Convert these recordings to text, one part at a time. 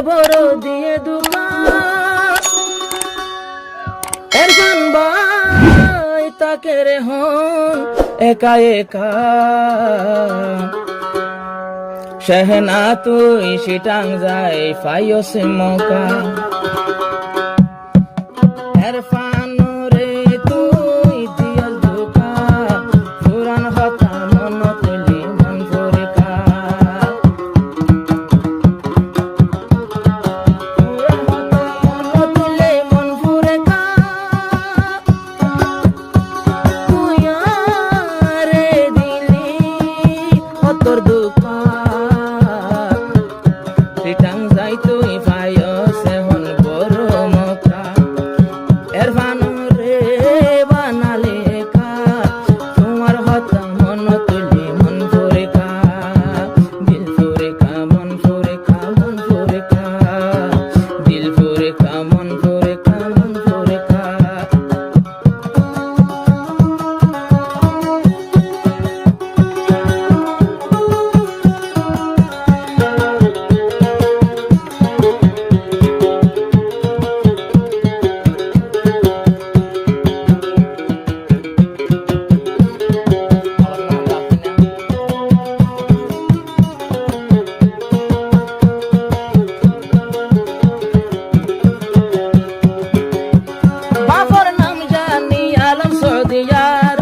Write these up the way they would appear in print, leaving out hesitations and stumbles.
বড় দিয়ে দুকান এরফান ভাই তাকে রে হন একা একা শহনা তুই সিটাং যাই ফাইস মকা এরফান রে তুই দিয়াল ধোকা পুরান হতা মন তুলি মন ভরে কা পুরান হতা মন তুলে মন ভরে কা তুই আরে দিলি অতর দুকা সিটাং যাই তুই ফাইস হন বড় মকা এরফান রে বানালে কা তোমার হতা মন তুলি মন ভরে কা দিল ভরে কা মন ভরে কা মন ভরে কা দিল ভরে কা মন ভরে কা মন ভরে কা বাপর নাম জানি আলম সদিয়ার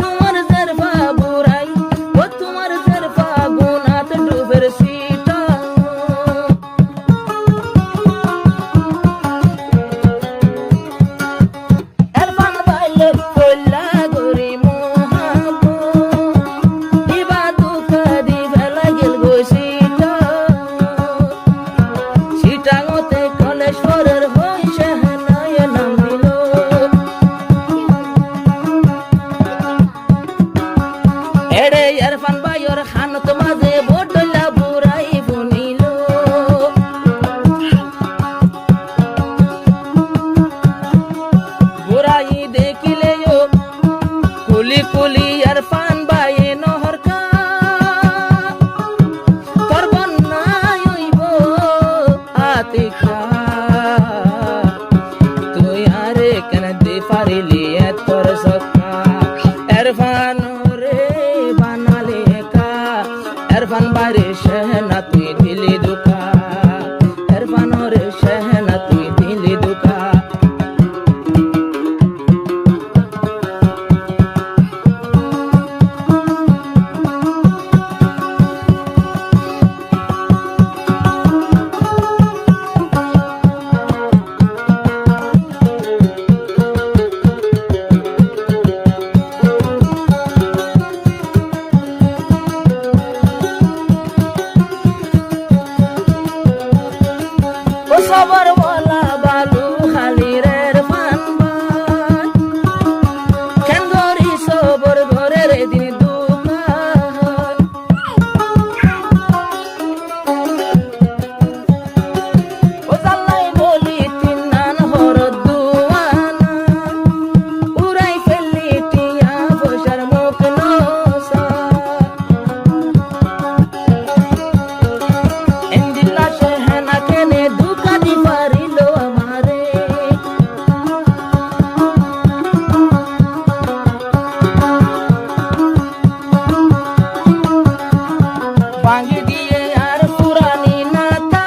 তোমার জরফা বুরাই ও তোমার জরফা গুনাত ডুবের সিটা এরফান বাইলে কইলা গরি মোহাব দিবা দুঃখা দিবা লাগিল গো সিটা সিটাঙতে কলেশ্বরের হই শহনায় নাম দিল এড়ে এরফান ভাইয়ের খানত মাঝে বটলা বুড়াই বুনিল বুড়াই দেখিলে কুলি কুলি এরফান ভাইয়ে নহরকা তোর বন্যায় হইব আতিকা তুই আরে কেন দি পারিলি তোর সকা এরফান রে বানালে কা এরফান বাড়ি শহনা তুই দিলি দুকা এরফান রে শহনা তুই দিলি দুকা ও সবার ওয়ালা বালু খালির এরফান ভাই কেন ধরি সবর ঘরের দিন দুকান ও জাল্লাই বলি তিন নান হরদ দুয়ানা উড়াই ফেললি টিয়া বসার মুখ নসা এন্দিল্লা শহনা কেনে দুকা দি পারিল আমারে ভাঙি দিয়ে আর পুরানি নাতা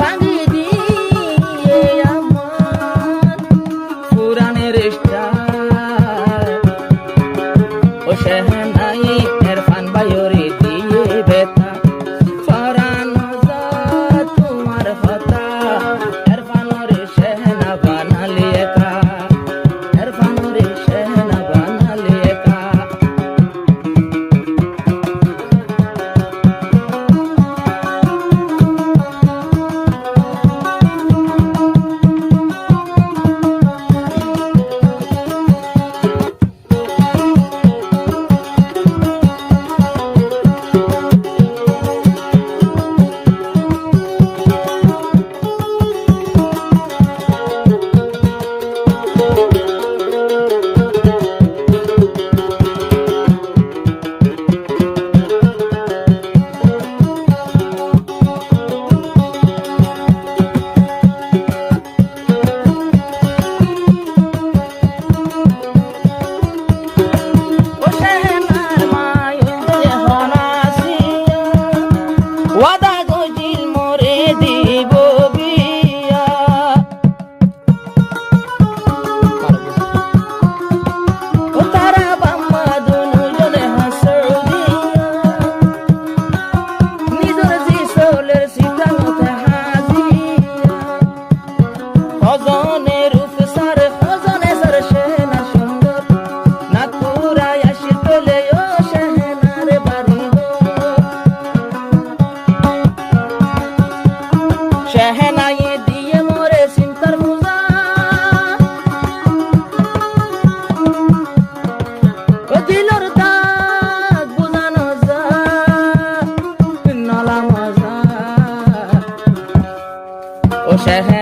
ভাঙি দিয়ে আমার পুরানের স্টার ও শহনাই এরফান ভাইয়রে দিয়ে বেতা ফরানো যা তোমার হতা এরফান রে শহনা বানালে একা এরফান রে শহনা বানালে একা শেহে